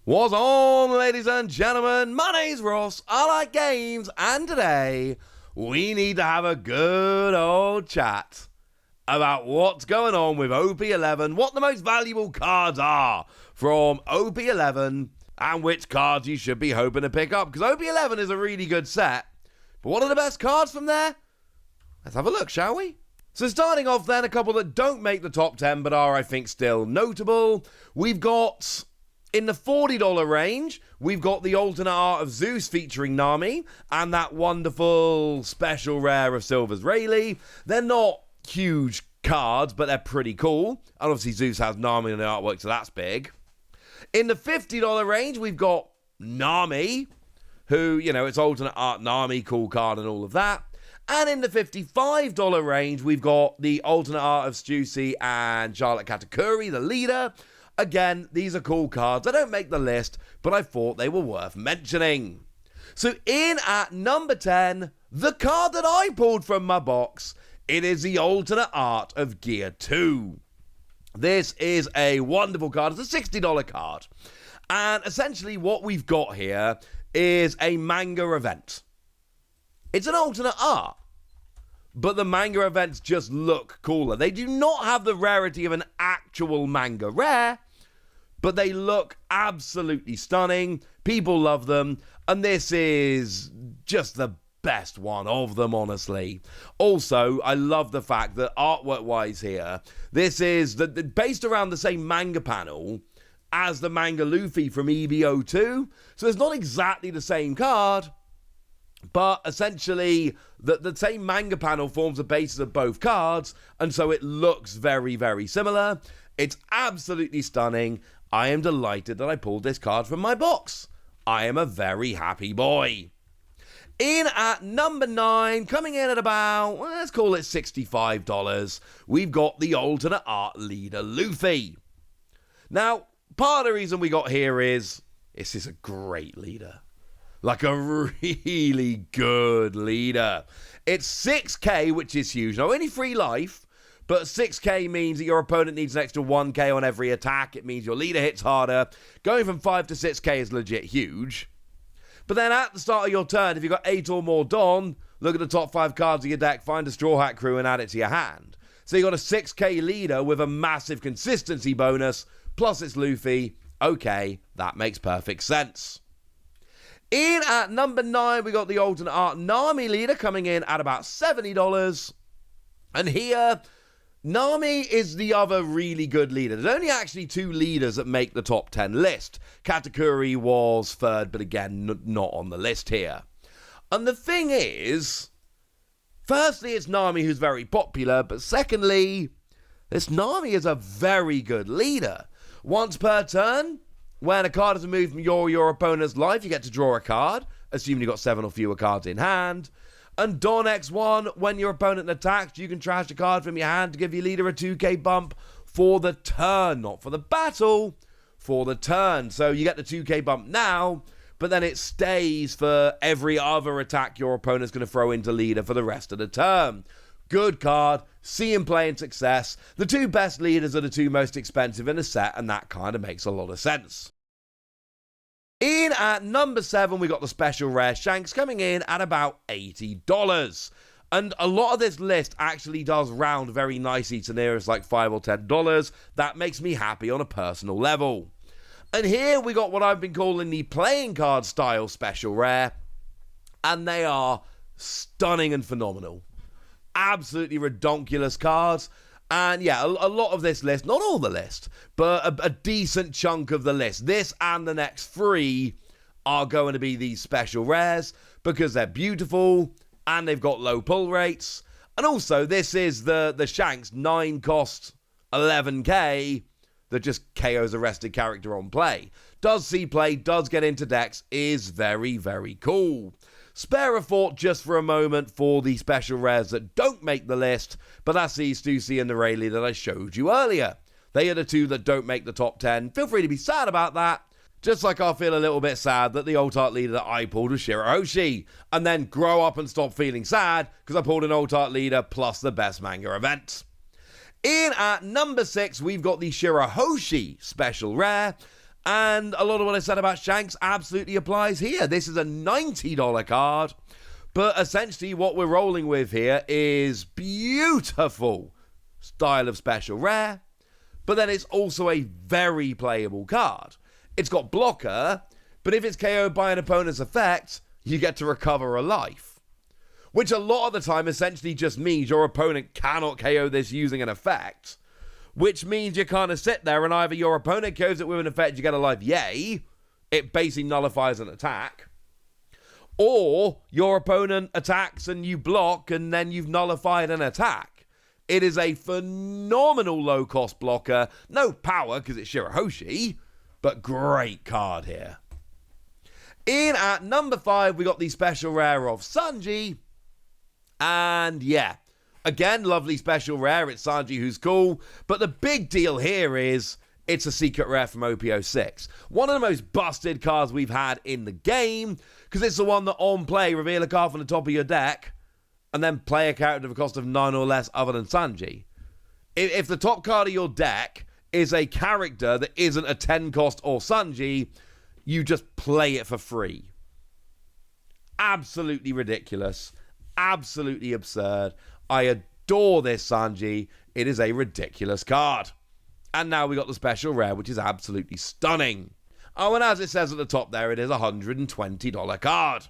What's on, ladies and gentlemen? My name's Ross, I like games, and today we need to have a good old chat about what's going on with OP-11, what the most valuable cards are from OP-11, and which cards you should be hoping to pick up, because OP-11 is a really good set. But what are the best cards from there? Let's have a look, shall we? So starting off then, a couple that don't make the top 10 but are, I think, still notable. We've got, in the $40 range, we've got the alternate art of Zeus featuring Nami and that wonderful special rare of Silver's Rayleigh. They're not huge cards, but they're pretty cool. And obviously Zeus has Nami in the artwork, so that's big. In the $50 range, we've got Nami, who, you know, it's alternate art Nami, cool card and all of that. And in the $55 range, we've got the alternate art of Stussy and Charlotte Katakuri, the leader. Again, these are cool cards. I don't make the list, but I thought they were worth mentioning. So in at number 10, the card that I pulled from my box, it is the alternate art of Gear 2. This is a wonderful card. It's a $60 card. And essentially what we've got here is a manga event. It's an alternate art, but the manga events just look cooler. They do not have the rarity of an actual manga rare, but they look absolutely stunning. People love them, and this is just the best one of them, honestly. Also, I love the fact that artwork-wise here, this is based around the same manga panel as the manga Luffy from EB02, so it's not exactly the same card, but essentially, the same manga panel forms the basis of both cards, and so it looks very, very similar. It's absolutely stunning. I am delighted that I pulled this card from my box. I am a very happy boy. In at number 9, coming in at about, well, let's call it $65, we've got the alternate art leader, Luffy. Now, part of the reason we got here is, this is a great leader. Like a really good leader. It's 6k, which is huge. Now, only 3 life, but 6k means that your opponent needs an extra 1k on every attack. It means your leader hits harder. Going from 5 to 6k is legit huge. But then at the start of your turn, if you've got 8 or more Don, look at the top 5 cards of your deck, find a Straw Hat Crew and add it to your hand. So you got a 6k leader with a massive consistency bonus, plus it's Luffy. Okay, that makes perfect sense. In at number 9, we got the alternate art Nami leader coming in at about $70. And here, Nami is the other really good leader. There's only actually 2 leaders that make the top 10 list. Katakuri was 3rd, but again, not on the list here. And the thing is, firstly, it's Nami who's very popular, but secondly, this Nami is a very good leader. Once per turn, when a card is removed from your opponent's life, you get to draw a card, assuming you've got 7 or fewer cards in hand. And Don X1, when your opponent attacks, you can trash a card from your hand to give your leader a 2k bump for the turn, not for the battle, for the turn. So you get the 2k bump now, but then it stays for every other attack your opponent's going to throw into leader for the rest of the turn. Good card, see him play in success. The 2 best leaders are the 2 most expensive in the set, and that kind of makes a lot of sense. In at number 7, we got the special rare Shanks coming in at about $80. And a lot of this list actually does round very nicely to nearest like $5 or $10. That makes me happy on a personal level. And here we got what I've been calling the playing card style special rare. And they are stunning and phenomenal. Absolutely redonkulous cards. And yeah, a lot of this list, not all the list, but a decent chunk of the list. This and the next 3 are going to be these special rares because they're beautiful and they've got low pull rates. And also, this is the Shanks 9 cost 11k that just KOs a rested character on play. Does see play, does get into decks, is very, very cool. Spare a thought just for a moment for the special rares that don't make the list, but that's the Stussy and the Rayleigh that I showed you earlier. They are the 2 that don't make the top 10. Feel free to be sad about that, just like I'll feel a little bit sad that the alt art leader that I pulled was Shiroshi, and then grow up and stop feeling sad because I pulled an alt art leader plus the best manga event. In at number 6, we've got the Shiroshi special rare, And a lot of what I said about Shanks absolutely applies here. This is a $90 card, but essentially what we're rolling with here is beautiful style of special rare, but then it's also a very playable card. It's got blocker, but if it's KO'd by an opponent's effect, you get to recover a life, which a lot of the time essentially just means your opponent cannot KO this using an effect, which means you kind of sit there and either your opponent KOs it with an effect, you get a life, yay, it basically nullifies an attack, or your opponent attacks and you block and then you've nullified an attack. It is a phenomenal low-cost blocker, no power because it's Shiroshi, but great card here. In at number 5, we got the special rare of Sanji, and yeah, again, lovely special rare. It's Sanji who's cool. But the big deal here is it's a secret rare from OP-06. One of the most busted cards we've had in the game, because it's the one that on play, reveal a card from the top of your deck, and then play a character of a cost of 9 or less other than Sanji. If the top card of your deck is a character that isn't a 10 cost or Sanji, you just play it for free. Absolutely ridiculous. Absolutely absurd. I adore this Sanji. It is a ridiculous card. And now we got the special rare, which is absolutely stunning. Oh, and as it says at the top there, it is a $120 card.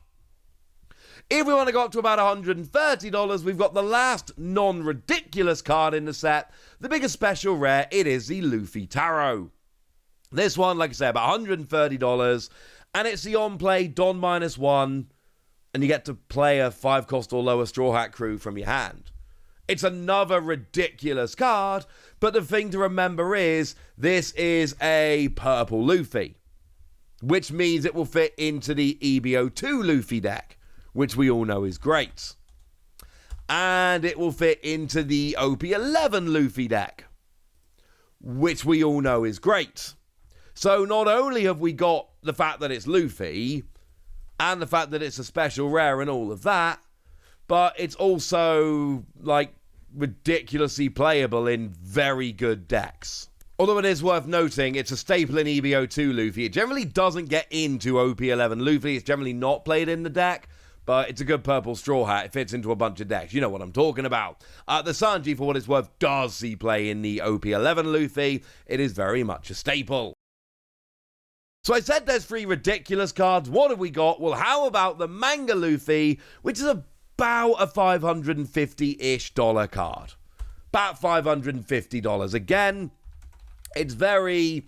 If we want to go up to about $130, we've got the last non-ridiculous card in the set. The biggest special rare, it is the Luffy Tarot. This one, like I say, about $130. And it's the on-play Don -1. And you get to play a 5 cost or lower Straw Hat crew from your hand. It's another ridiculous card, but the thing to remember is this is a purple Luffy, which means it will fit into the EBO2 Luffy deck, which we all know is great. And it will fit into the OP-11 Luffy deck, which we all know is great. So not only have we got the fact that it's Luffy, and the fact that it's a special rare and all of that, but it's also, like, ridiculously playable in very good decks. Although it is worth noting, it's a staple in EBO2 Luffy. It generally doesn't get into OP-11 Luffy. It's generally not played in the deck, but it's a good purple Straw Hat. It fits into a bunch of decks. You know what I'm talking about. The Sanji, for what it's worth, does see play in the OP-11 Luffy. It is very much a staple. So I said there's 3 ridiculous cards. What have we got? Well, how about the Manga Luffy, which is about a $550-ish card. About $550. Again, it's very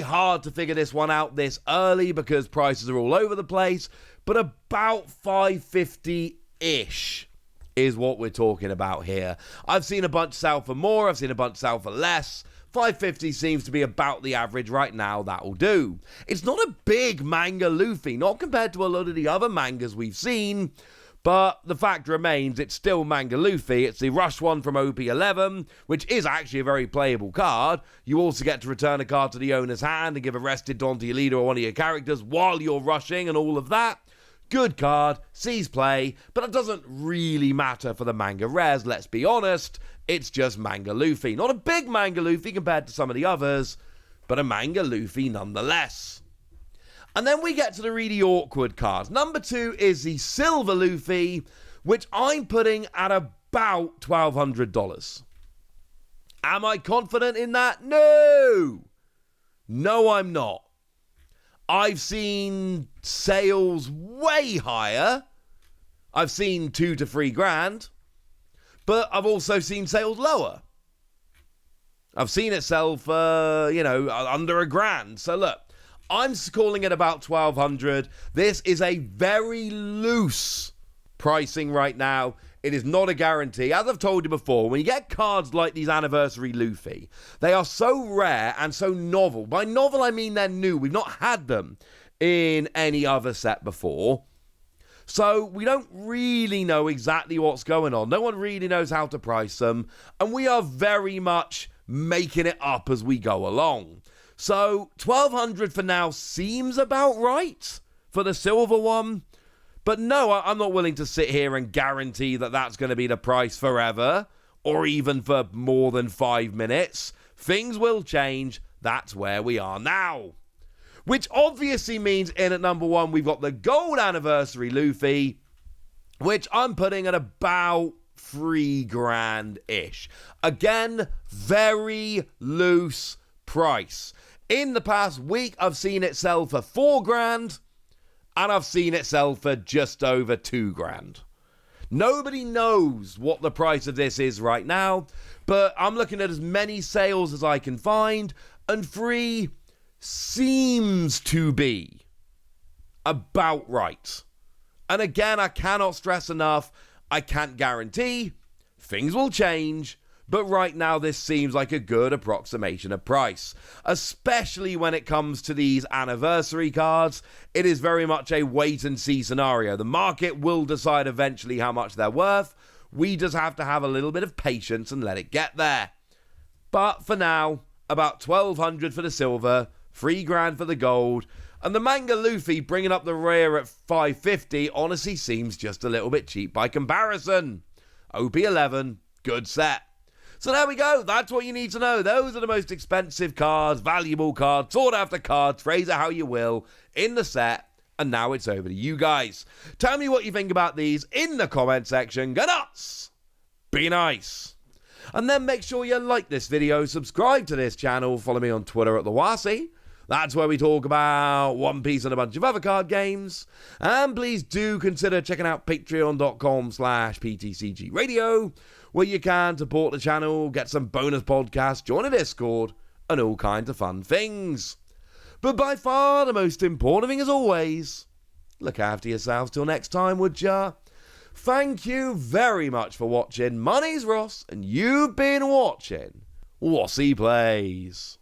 hard to figure this one out this early because prices are all over the place, but about $550-ish is what we're talking about here. I've seen a bunch sell for more, I've seen a bunch sell for less. $550 seems to be about the average right now. That'll do. It's not a big manga Luffy, not compared to a lot of the other mangas we've seen, but the fact remains it's still manga Luffy. It's the rush one from OP-11, which is actually a very playable card. You also get to return a card to the owner's hand and give a rested Don to your leader or one of your characters while you're rushing and all of that. Good card, sees play, but it doesn't really matter for the manga rares, let's be honest. It's just manga Luffy. Not a big manga Luffy compared to some of the others, but a manga Luffy nonetheless. And then we get to the really awkward cards. Number 2 is the Silver Luffy, which I'm putting at about $1,200. Am I confident in that? No! No, I'm not. I've seen sales way higher. I've seen $2,000 to $3,000. But I've also seen sales lower. I've seen it sell for, under $1,000. So look, I'm calling it about $1,200. This is a very loose pricing right now. It is not a guarantee. As I've told you before, when you get cards like these Anniversary Luffy, they are so rare and so novel. By novel, I mean they're new. We've not had them in any other set before. So we don't really know exactly what's going on. No one really knows how to price them. And we are very much making it up as we go along. So $1,200 for now seems about right for the silver one. But no, I'm not willing to sit here and guarantee that that's going to be the price forever, or even for more than 5 minutes. Things will change. That's where we are now. which obviously means in at number 1 we've got the gold anniversary Luffy, which I'm putting at about $3,000-ish. Again, very loose price. In the past week, I've seen it sell for $4,000, and I've seen it sell for just over $2,000. Nobody knows what the price of this is right now, but I'm looking at as many sales as I can find, and 3 seems to be about right. And again, I cannot stress enough, I can't guarantee. Things will change, but right now this seems like a good approximation of price. Especially when it comes to these anniversary cards, it is very much a wait and see scenario. The market will decide eventually how much they're worth. We just have to have a little bit of patience and let it get there. But for now, about $1,200 for the silver, $3,000 for the gold, and the manga Luffy bringing up the rear at $550 honestly seems just a little bit cheap by comparison. OP-11, good set. So there we go, that's what you need to know. Those are the most expensive cards, valuable cards, sought after cards, phrase it how you will, in the set. And now it's over to you guys. Tell me what you think about these in the comment section. Go nuts! Be nice! And then make sure you like this video, subscribe to this channel, follow me on Twitter at TheWasi. That's where we talk about One Piece and a bunch of other card games. And please do consider checking out patreon.com/PTCG Radio, where you can support the channel, get some bonus podcasts, join a Discord, and all kinds of fun things. But by far the most important thing as always, look after yourselves till next time, would ya? Thank you very much for watching. My name's Ross, and you've been watching Wasi Plays.